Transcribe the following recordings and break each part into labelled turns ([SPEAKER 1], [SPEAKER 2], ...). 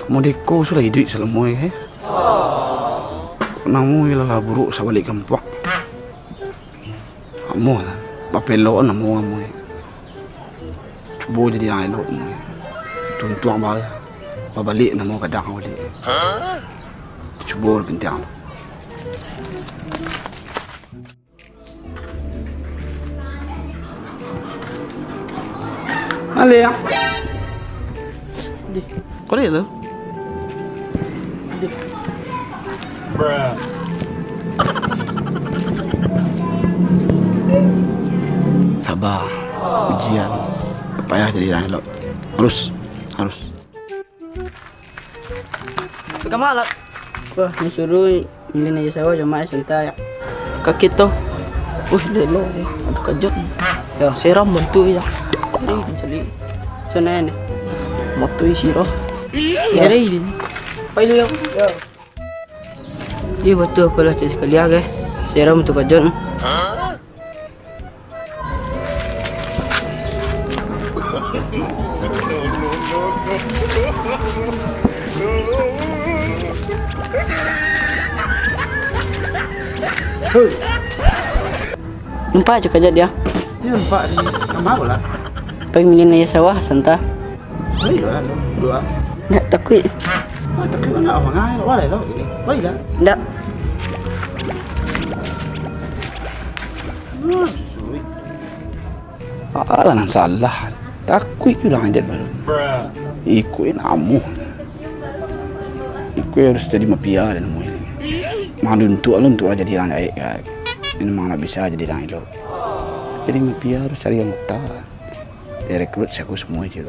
[SPEAKER 1] Kamu deko sudah hidup selama ini. Namu ialah buruk sabalik kampak. Kamu lah, bapelo namu kamu. Coba jadi lain lo. Tuntuang bal, babalik namu kadang balik. Coba bintang. Ale ya. Kau ni lo? Bruh. Sabar, ujian, payah jadi lain lo. Harus.
[SPEAKER 2] Kamalat. Wah, disuruh milih aja sawah jamaah cinta ya. Kaki tu. Lelo, ada kejut. Ya, seram bantu ya. Jadi, sana ni. Moto isiro. Ya ada ini. Pailu ya. Iya betul kalau sekali aja. Seram tu kejut. Nampak je kejut dia.
[SPEAKER 1] Ini nampak nama pula.
[SPEAKER 2] Pemilihan aja sawah santa.
[SPEAKER 1] Iya, dua.
[SPEAKER 2] Nak takut.
[SPEAKER 1] Takut nak apa ngai? Walai lo ini. Walai lah.
[SPEAKER 2] Tak.
[SPEAKER 1] Alah nang salah. Takut tu dah ada baru. Ikuin amu. Ikut harus jadi mafia dan semua ini. Malu untuk lah jadi orang baik. Ini mana bisa jadi orang elok. Jadi mafia harus cari yang muta. Dia rekrut saya semua je.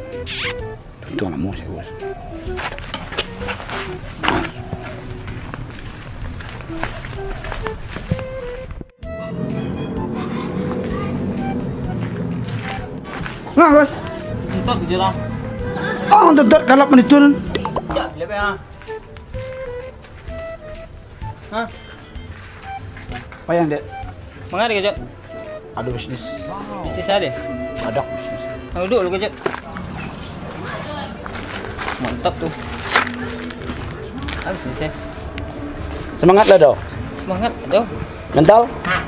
[SPEAKER 1] Tentu anakmu saya bos. Nah bos.
[SPEAKER 2] Untuk je lah.
[SPEAKER 1] Oh tetap kalap menitul.
[SPEAKER 2] Ya, lebih ah. Hah?
[SPEAKER 1] Apa yang dek?
[SPEAKER 2] Mengada kejut?
[SPEAKER 1] Ada bisnis.
[SPEAKER 2] Bisnis ada?
[SPEAKER 1] Ada bisnis.
[SPEAKER 2] Duduk lu kejut. Mantap tuh. Habis sih.
[SPEAKER 1] Semangat lah do.
[SPEAKER 2] Semangat ada.
[SPEAKER 1] Mental?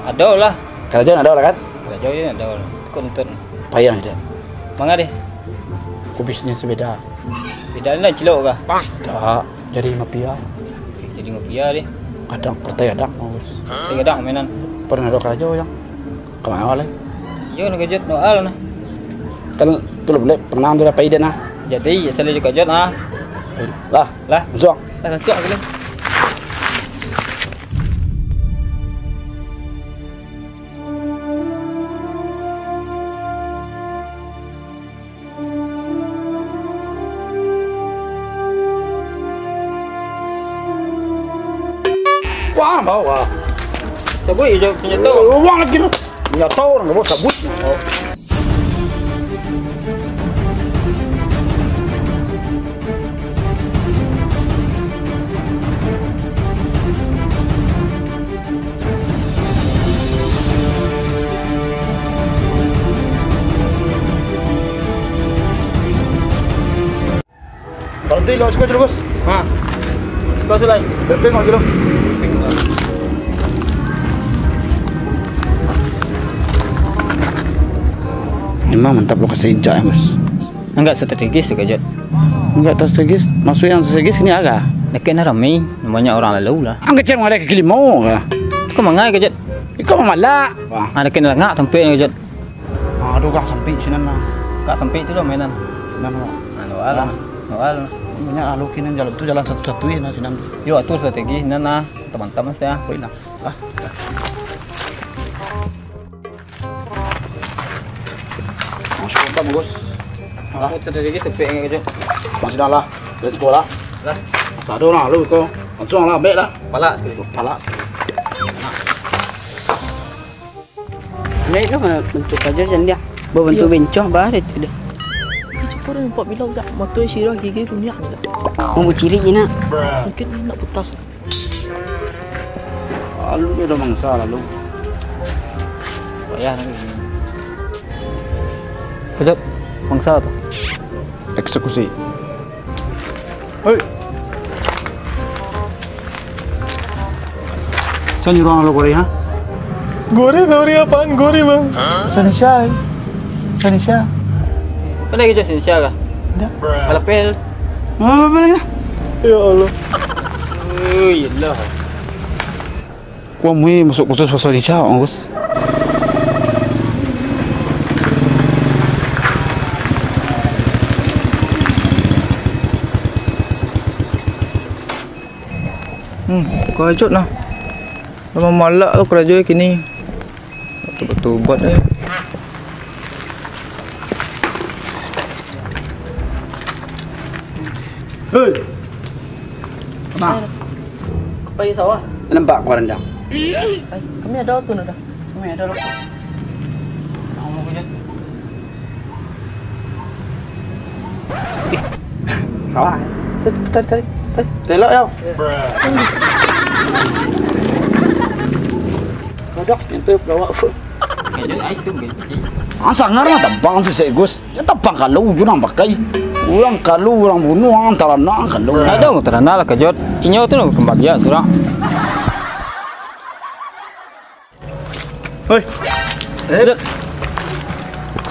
[SPEAKER 2] Ada lah.
[SPEAKER 1] Kerjaan ada lah kan?
[SPEAKER 2] Kerja ya ada lah. Konten.
[SPEAKER 1] Payah dek.
[SPEAKER 2] Mengada?
[SPEAKER 1] Aku bisnis beda.
[SPEAKER 2] Beda lah cilok kah?
[SPEAKER 1] Tak. Jadi mafia.
[SPEAKER 2] Jadi mafia deh.
[SPEAKER 1] Kadang pertai kadang bos.
[SPEAKER 2] Kadang mainan.
[SPEAKER 1] Pernah ada kerja yang kemana lagi?
[SPEAKER 2] Yo nak kejut no al nah.
[SPEAKER 1] Kan tu boleh pernah tu dah payah nah.
[SPEAKER 2] Jadi asal juga kejut ah.
[SPEAKER 1] Lah. Zuang.
[SPEAKER 2] Dah kejut aku ni.
[SPEAKER 1] Wah, bawa.
[SPEAKER 2] Sabut je senjata.
[SPEAKER 1] Uang lagi tu. Senjata orang bawa sabut. Berhenti lo, sekolah dulu bos.
[SPEAKER 2] Ha. Sekolah lain.
[SPEAKER 1] Berhenti mau dulu. Memang mantap lokasi injak ya bos.
[SPEAKER 2] Enggak strategis tu kejut.
[SPEAKER 1] Enggak strategis. Maksud yang strategis ni agak.
[SPEAKER 2] Dekat ramai, banyak orang lalu lah.
[SPEAKER 1] Ang kecil mengalih ke kilimo.
[SPEAKER 2] Kau mangai kejut.
[SPEAKER 1] Ikaw mamalak.
[SPEAKER 2] Ada kena ngak sampai kejut.
[SPEAKER 1] Aduh kak sampai sini lah.
[SPEAKER 2] Kak sampai tu lah mainan.
[SPEAKER 1] Sinan lah.
[SPEAKER 2] Noal.
[SPEAKER 1] Banyak lalu kini jalan tu jalan satu-satu ya nah sinan.
[SPEAKER 2] Yo atur strategi nana teman-teman saya.
[SPEAKER 1] Poin lah. Masuk kita bos.
[SPEAKER 2] Aku strategi sampai kejut.
[SPEAKER 1] Masih dah lah. Dari sekolah.
[SPEAKER 2] Lah.
[SPEAKER 1] Sado lah lu kau. Langsung lah baik lah.
[SPEAKER 2] Palak sekali.
[SPEAKER 1] Palak.
[SPEAKER 2] Ini kan bentuk aja jangan dia. Berbentuk bencong bah itu dia.
[SPEAKER 3] Cepat nampak bilang tak motor sirah gigi punya.
[SPEAKER 2] Mau ciri ni nak.
[SPEAKER 3] Mungkin nak putas.
[SPEAKER 1] Lalu dia dah mangsa lalu.
[SPEAKER 2] Payah nanti.
[SPEAKER 4] Kejut, mangsa tu.
[SPEAKER 1] Eksekusi. Hei. Saya nyuruh lo Korea, ha?
[SPEAKER 4] Gori apaan? Gori bang.
[SPEAKER 1] Indonesia. Indonesia.
[SPEAKER 2] Kau lagi jadi Indonesia kah?
[SPEAKER 1] Tidak.
[SPEAKER 2] Palapel.
[SPEAKER 1] Apa lagi dah?
[SPEAKER 4] Ya Allah.
[SPEAKER 2] Oh, iyalah.
[SPEAKER 1] Gua mau masuk khusus bahasa Indonesia, Gus.
[SPEAKER 4] Kejut lah. Memang malak tu kerja kini. Betul-betul buat ni.
[SPEAKER 1] Hei. Apa?
[SPEAKER 2] Kau pergi sawah?
[SPEAKER 1] Nampak kau rendang.
[SPEAKER 2] Kami ada tu nada.
[SPEAKER 1] Kami ada loh. Kamu punya. Sawah. Tadi. Lelok ya. Kodok itu bawa apa?
[SPEAKER 2] Kejut ai tu gini.
[SPEAKER 1] Asal ngarang tebang sih Gus. Ya tebang kalau jurang pakai. Orang kalau orang bunuh antara nak kalau.
[SPEAKER 4] Ada orang terana lah kejut. Inyo tu nak kembali ya surah.
[SPEAKER 1] Hei.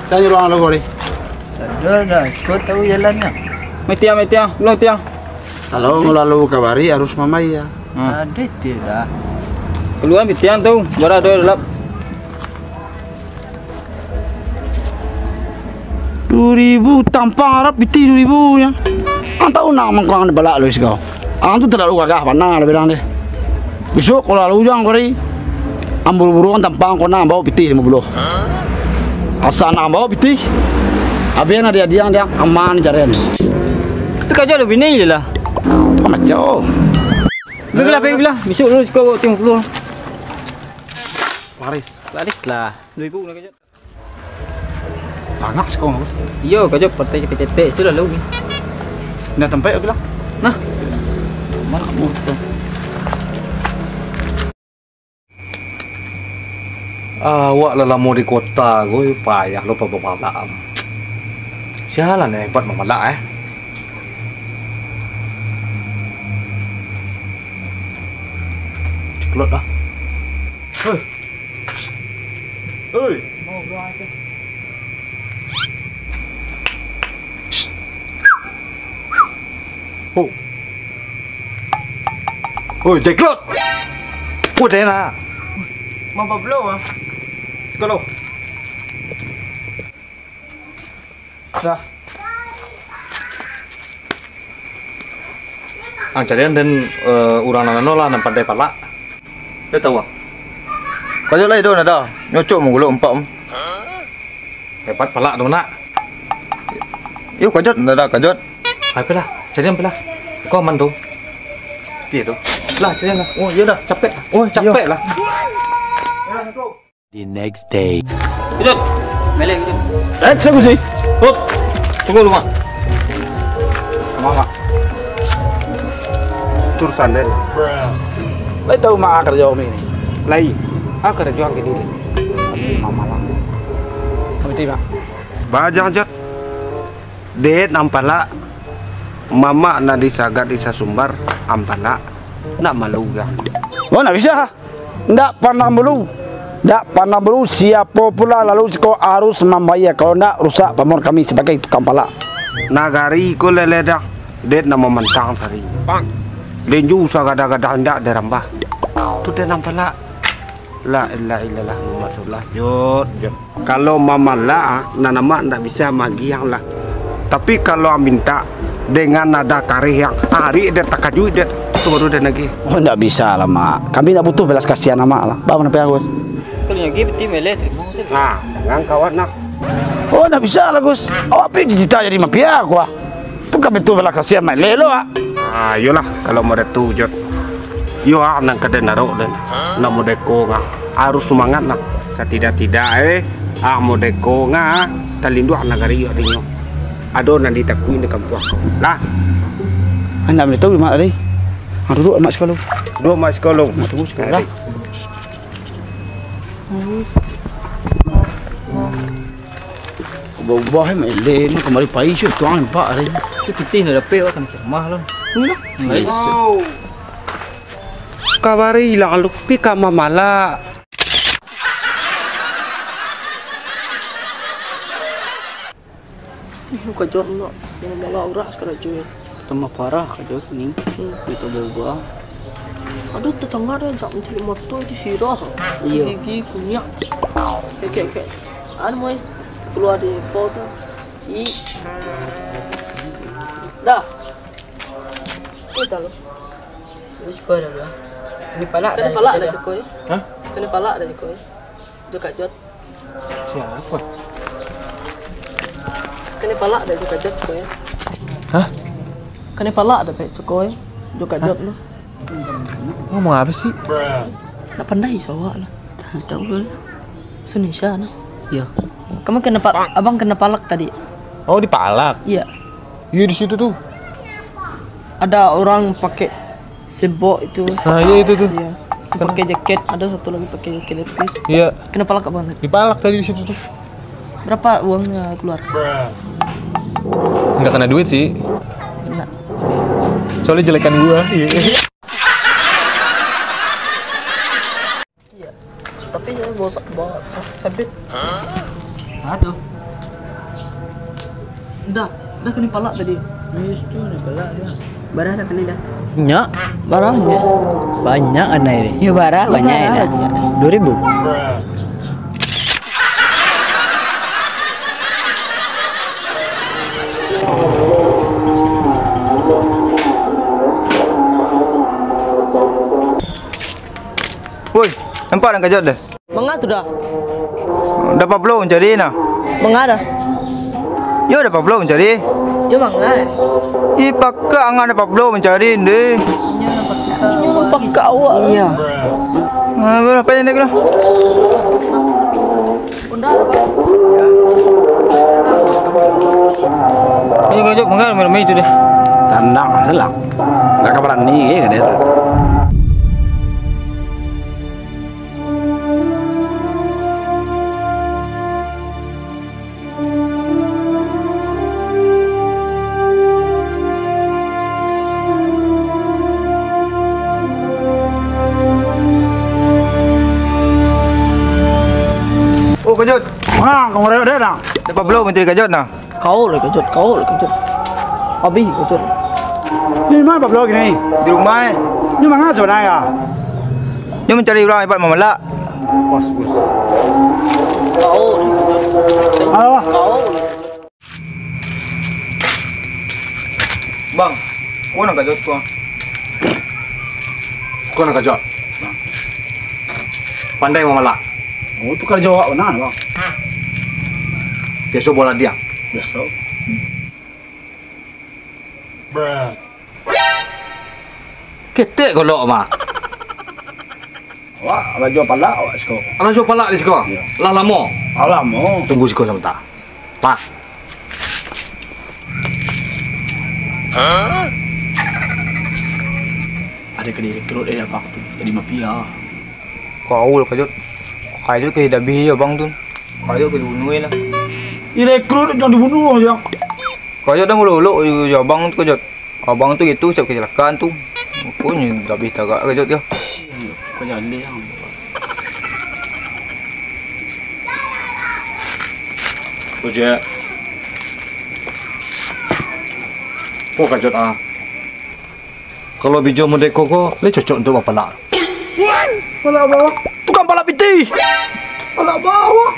[SPEAKER 1] Saya nyuruh orang lo ni.
[SPEAKER 2] Dah. Kau tahu jalannya?
[SPEAKER 4] Metia, belum tiang.
[SPEAKER 1] Kalau lalu kabari harus mamai ya.
[SPEAKER 2] Ada tidak.
[SPEAKER 4] Keluar metiang tu, baru ada lap.
[SPEAKER 1] 2000 tampang harap biti 2000 ya. Ang tahu nak mengkurang balak lo isgau. Ang tu terlalu gagah mana lebih dah deh. Besok kalau lalu jang kori, ambul buruan tampang kau nak bawa biti 50. Asal nak bawa biti, abian ada dia aman carian.
[SPEAKER 4] Tu kerja lebih ni je lah.
[SPEAKER 1] Amat jauh.
[SPEAKER 4] Bila. Besok lu kau tengok dulu.
[SPEAKER 1] Laris
[SPEAKER 4] lah. 2000 nak kerja.
[SPEAKER 1] Banyak sekarang Gus.
[SPEAKER 4] Yo, kerja partai cetek sudah lalu ni.
[SPEAKER 1] Dah tempat aku bilang.
[SPEAKER 4] Nah,
[SPEAKER 1] Mana motor?
[SPEAKER 5] Awak lelamu di kota, gue payah lupa bawa sialan ya buat memalak Ceklot dah. Hei. Hei. Oh. Hoi, ceklot. Udah na.
[SPEAKER 4] mampu belum ah? Sekolah. Sah.
[SPEAKER 5] Ang carian dan orang nano lah nampak pandai palak. Dia tahu ah.
[SPEAKER 4] Kau jalan itu nada. Nyocok mulu empat.
[SPEAKER 5] Hebat palak tu nak.
[SPEAKER 4] Yuk kajut nada kajut.
[SPEAKER 5] Hai pelah, carian pelah. Kau aman tu. Dia tu. Lah carian lah. Oh, iya dah, capek. Oh, capek lah.
[SPEAKER 6] The next day.
[SPEAKER 2] Kejut. Melek kejut.
[SPEAKER 1] Eksekusi.
[SPEAKER 4] Hop. Tunggu rumah.
[SPEAKER 1] Mama.
[SPEAKER 5] Tur sandal.
[SPEAKER 1] Lai tahu mak kerja kami ini.
[SPEAKER 5] Lai. Aku ada juang gini.
[SPEAKER 1] Mama lah. Kami tiba.
[SPEAKER 5] Bajang jat. Det nampala. Mama na disagat isa sumbar ampala. Nak malu gang.
[SPEAKER 1] Oh, nak bisa. Ndak pandang bulu. Ndak pandang bulu siapa pula lalu kau harus membayar. Kalau ndak rusak pamor kami sebagai tukang pala.
[SPEAKER 5] Nagari ko leleda. Det na memantang sari. Lenju sa gada-gada ndak derambah. Tu det nampala. La ilaha illallah Muhammad rasulullah. Jod. Kalau mama la na nama ndak bisa magiang lah. Tapi kalau minta dengan nada karih yang hari dia tak kaju dia tu baru dia lagi.
[SPEAKER 1] Oh, ndak bisa lah mak. Kami ndak butuh belas kasihan mak lah. Bawa napi Gus.
[SPEAKER 2] Kalau yang gitu melek terima kasih.
[SPEAKER 5] Nah, dengan kawan nak.
[SPEAKER 1] Oh, ndak bisa lah Gus. Awak pergi kita jadi mafia aku ah. Tu kami betul belas kasihan mak lelo ah.
[SPEAKER 5] Ah, yolah kalau mau tu jod. Yo nang kada narok dan nak mau deko ngah harus semangat nak. Setidak-tidak mau deko ngah talindu nagari yo rinyo. Ado nanti takuin di kampung aku. Lah,
[SPEAKER 1] Anda boleh tahu mak tadi. Duduk mak sekolah.
[SPEAKER 5] dua mak sekolah.
[SPEAKER 1] Tunggu sekolah. Bawah mai le ni kemari pai syut tuang pak hari.
[SPEAKER 4] Tu kita ni dapat kan cermah lah.
[SPEAKER 5] Oh. Kabari lang lupi ka mamala.
[SPEAKER 2] Kajot lo, yang malah uras kada cuy.
[SPEAKER 1] Sama parah kajot ni. Kita bawa.
[SPEAKER 2] Aduh tetangga dia jam mencari motor di sirah.
[SPEAKER 1] Iya.
[SPEAKER 2] Gigi kunyak. Kek. Anu mai keluar di foto. Dah. Kita lo. Wis kau dah. Ini palak dah koi.
[SPEAKER 4] Hah?
[SPEAKER 2] Kena palak dah koi. Dia kajot.
[SPEAKER 4] Siapa?
[SPEAKER 2] Kena palak dah kajot koi.
[SPEAKER 4] Hah?
[SPEAKER 2] Kena palak dah koi. Dia kajot lo.
[SPEAKER 4] Ngomong apa sih?
[SPEAKER 2] Tak pandai sawak lah. Tahu lah. Indonesia nah.
[SPEAKER 1] Ya.
[SPEAKER 2] Kamu kena abang kena palak tadi.
[SPEAKER 4] Oh, dipalak.
[SPEAKER 2] Iya.
[SPEAKER 4] Iya di situ tuh.
[SPEAKER 2] Ada orang pakai sebok itu.
[SPEAKER 4] Nah, iya itu tuh.
[SPEAKER 2] Iya. Itu pakai jaket. Ada satu lagi pakai jaket lepis.
[SPEAKER 4] Iya,
[SPEAKER 2] Kena palak abang tadi.
[SPEAKER 4] dipalak tadi di situ tuh.
[SPEAKER 2] Berapa uangnya keluar?
[SPEAKER 4] Enggak kena duit sih.
[SPEAKER 2] Kena.
[SPEAKER 4] Soalnya jelekan gua. Iya.
[SPEAKER 2] Tapi saya bawa sabit.
[SPEAKER 1] Aduh.
[SPEAKER 2] Dah kena palak tadi.
[SPEAKER 1] Yes tu ni balak dia.
[SPEAKER 2] Barang dah kena dah.
[SPEAKER 6] Nyak,
[SPEAKER 2] Barangnya.
[SPEAKER 6] banyak anak ini.
[SPEAKER 2] Ya barang
[SPEAKER 6] Banyak
[SPEAKER 2] barang.
[SPEAKER 6] ini. 2.000.
[SPEAKER 4] Woi, nampak dah kajot dah.
[SPEAKER 2] Mengah tu dah.
[SPEAKER 4] Dapat belum cari nah?
[SPEAKER 2] Mengah dah.
[SPEAKER 4] Yo dapat belum cari?
[SPEAKER 2] Ya mengah.
[SPEAKER 4] Pakak angan dapat belum mencari deh.
[SPEAKER 2] Pakai awak.
[SPEAKER 6] Iya.
[SPEAKER 4] Berapa yang nak?
[SPEAKER 2] Undang.
[SPEAKER 4] Ini kajot mengal main itu deh.
[SPEAKER 1] Tandang selang. Enggak kabaran ni ke dia.
[SPEAKER 4] Oh kajot.
[SPEAKER 1] Kau ngorek dia dah.
[SPEAKER 4] Dapat belum mencari kajot nah?
[SPEAKER 2] Kau lah kejut. Abi kejut.
[SPEAKER 1] Ni mana bapak lagi ni?
[SPEAKER 4] Di rumah.
[SPEAKER 1] Ni mana sebenarnya?
[SPEAKER 4] Dia mencari orang hebat memelak.
[SPEAKER 1] Bos.
[SPEAKER 2] Kau.
[SPEAKER 1] Halo.
[SPEAKER 2] Kau.
[SPEAKER 4] Bang, kau nak kajot kau?
[SPEAKER 1] Kau nak kajot?
[SPEAKER 4] Pandai memelak.
[SPEAKER 1] Oh, tu kerja awak benar bang.
[SPEAKER 4] Besok bola dia.
[SPEAKER 1] Besok.
[SPEAKER 4] Ketek kau lok mah.
[SPEAKER 1] Awak baju palak awak sekolah.
[SPEAKER 4] Akan coba palak di sekolah.
[SPEAKER 1] Ya.
[SPEAKER 4] Lah lama.
[SPEAKER 1] Alamu.
[SPEAKER 4] Tunggu sekolah sebentar. Pak.
[SPEAKER 1] Ada kediri kerut dia apa tu? Jadi mafia.
[SPEAKER 4] Kau kajot. Kajot ke dah bihi abang tu. Kajot ke dibunuh lah.
[SPEAKER 1] Direkrut jangan dibunuh aja.
[SPEAKER 4] Kajot dah mulu-mulu abang tu kajot. Abang tu itu siap kecelakaan tu. Pokoknya dah bih tagak kajot dia.
[SPEAKER 1] Kau jangan dia.
[SPEAKER 4] Ujek. Oh kajot ah. Kalau bijau merdeka kau, le cocok untuk bapalak.
[SPEAKER 1] Palak bawah. Tukang palak piti. Palak bawah.